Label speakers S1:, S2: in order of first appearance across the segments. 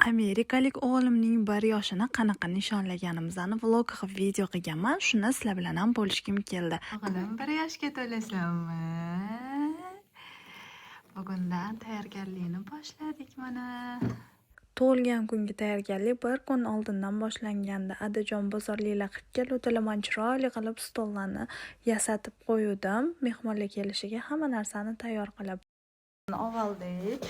S1: Amerikalik o'g'limning 1 yoshini qanaqa nishonlaganimizni vlog qilib video qilganman. Shuni sizlar bilan ham bo'lishkim keldi. O'g'lim 1 yoshga to'lasanmi? Bugundan tayyorgarlikni boshladik mana. Tug'ilgan kunga tayyorgarlik 1 kun oldindan boshlangandi. Adajon bozorliklar qilib keluvdilar. Men chiroyli qilib stollarni yasatib qo'ydim. Mehmonlar kelishiga hamma narsani tayyor qilib oldik.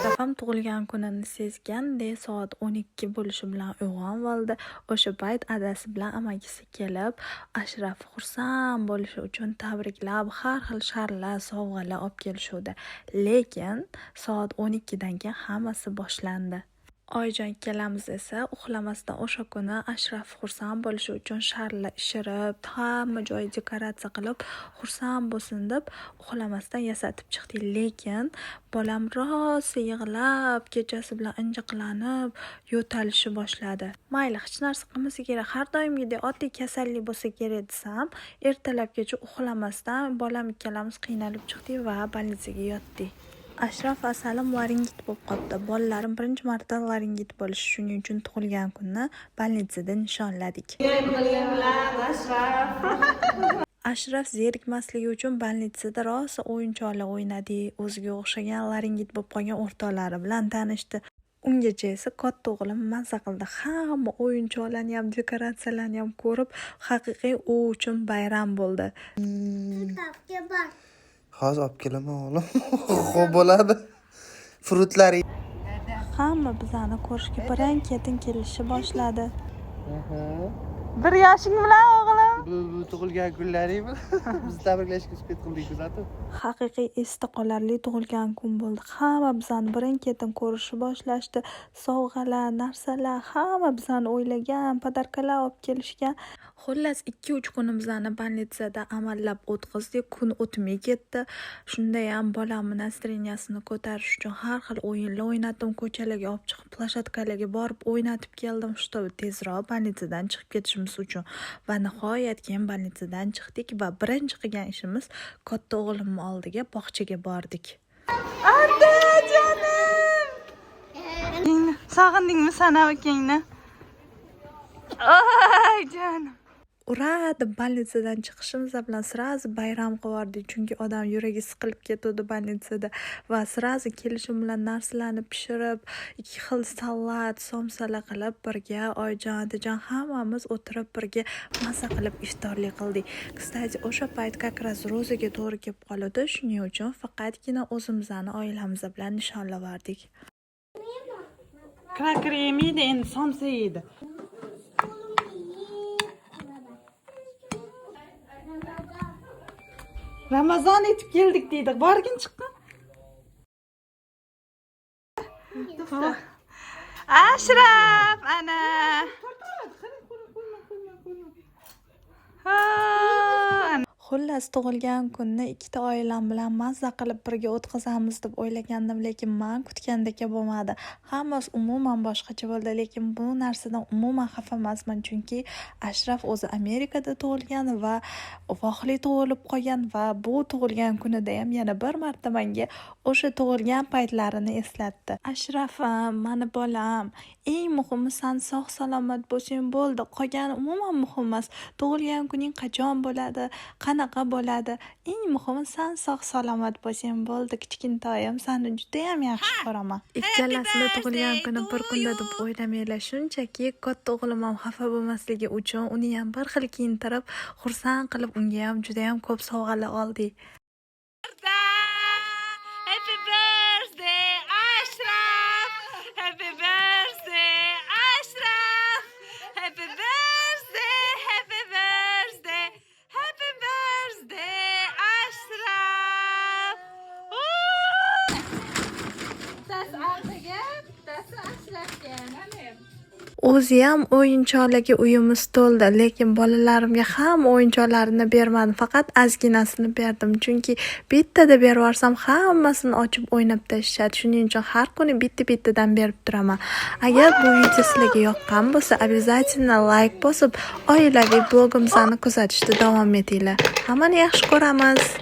S1: Dadam tug'ilgan kunini sezganda soat 12 bo'lishi bilan uyg'onib oldi. O'sha payt adasi bilan amakisi kelib, Ashraf xursand bo'lishi uchun tabriklab, har xil sharlar, sovg'alar olib kelishuvdi. Lekin soat 12 dan keyin hammasi boshlandi. Oyijon ikkalamiz esa uxlamasdan o'sha kuni Ashraf xursand bo'lishi uchun sharlar ishirib, hamma joy dekoratsiya qilib, xursand bo'lsin deb uxlamasdan yasatib chiqdik. Lekin bolam rosa yig'lab, kechasi bilan injiqlanib, yo'talishi boshladi. Mayli, hech narsa qilmasa kerak, har doimgidek oddiy kasallik bo'lsa kerak desam, ertalabgacha uxlamasdan bolam ikkalamiz qiynalib chiqdik va больницаga yotdik. Ashraf asalim laringit bo'lib qoldi. Bolalarim birinchi marta laringit bo'lishi, shuning uchun tug'ilgan kunni больницада nishonladik. Ashraf zerikmasligi uchun больницада rosa o'yinchoqlar o'ynadi. O'ziga o'xshagan laringit bo'lib qolgan o'rtoqlari bilan tanishdi. Ungacha esa katta o'g'lim mazza qildi. Hamma o'yinchoqlarni ham, dekoratsiyalarni ham ko'rib, haqiqiy u uchun bayram bo'ldi.
S2: Hozir olib kelaman o'g'lim. Xo'p bo'ladi. Frutlari.
S1: Hamma bizani ko'rishga birin-ketin kelishni boshladi. 1 yoshing bilan o'g'lim.
S2: Bu tug'ilgan kunlaring bilan biz tabriklashga uspet qildik kuzatib.
S1: Haqiqiy esda qolarli tug'ilgan kun bo'ldi. Hamma bizani birin-ketin ko'rishni boshlashdi. Sovg'alar, narsalar, hamma bizani o'ylagan, podarkalar olib kelishgan. Xullas 2-3 kunimizni больницада amallab o'tkazdik. Kun o'tmay ketdi. Shunda ham bolamning настроениясini ko'tarish uchun har xil o'yinlar o'ynatdim. Ko'chalarga olib chiqib, plashatkalarga borib o'ynatib keldim, чтобы tezroq больницадан chiqib ketishimiz uchun. Va nihoyat keyin больницадан chiqdik va birinchi qilgan ishimiz katta o'g'limning oldiga bog'chaga bordik. Anda jonim. Sog'indingmi sana ukangni? Ay jonim. Ura deb больницадан chiqishimiz bilan sirazi bayram qilardik, chunki odam yuragi siqilib ketdi больницада va sirazi kelishim bilan narsalarni pishirib, 2 xil salat, somsalar qilib birga oyijon, adajon hammamiz o'tirib birga maza qilib iftorlik qildik. Kstati, o'sha payt как раз ro'zaga to'g'ri kelib qoldi, shuning uchun faqatgina o'zimizni oilamiz bilan nishonlavardik. Kraker yemaydi, endi somsa yeydi. Ramazon etib keldik deydi. Borgin chiqqin. Ashraf, ana. Xullas tug'ilgan kunni ikkita oilam bilan mazza qilib birga o'tkazamiz deb o'ylagandim, lekin men kutgandek bo'lmadi. Hammasi umuman boshqacha bo'ldi, lekin bu narsadan umuman xafa emasman, chunki Ashraf o'zi Amerikada tug'ilgan va vohli tug'ilib qolgan va bu tug'ilgan kunida ham yana bir marta menga o'sha tug'ilgan paytlarini eslatdi. Ashraf, mani bolam, eng muhimi sen sog' salomat bo'lsang bo'ldi. Qolgani umuman muhim emas. Tug'ilgan kuning qachon bo'ladi, qanaqa bo'ladi? Eng muhimi sen sog' salomat bo'lsang bo'ldi. Kichkintoyim, seni juda ham yaxshi ko'raman. Ikkalasini tug'ilgan kuni bir kunda deb o'ylamanglar, shunchaki katta o'g'lim ham xafa bo'lmasligi uchun uni ham bir xil kiyintirib, xursand qilib, unga ham juda ham ko'p sovg'alar oldik.
S3: Happy birthday, Ashraf! Happy birthday, Ashraf! Happy birthday, happy birthday, happy birthday, Ashraf! Das Ashrafga, das Ashrafga.
S1: O'ziyam o'yinchoqlarga uyimiz to'ldi, lekin bolalarimga ham o'yinchoqlarini bermadim, faqat ozginasini berdim. Chunki bittada berib yuborsam hammasini ochib o'ynab tashlashadi. Shuning uchun har kuni bittadan berib turaman. Agar bu video sizlarga yoqqan bo'lsa, обязательно like bosib, oilaviy blogimizni kuzatishda davom etinglar. Hammani yaxshi ko'ramiz.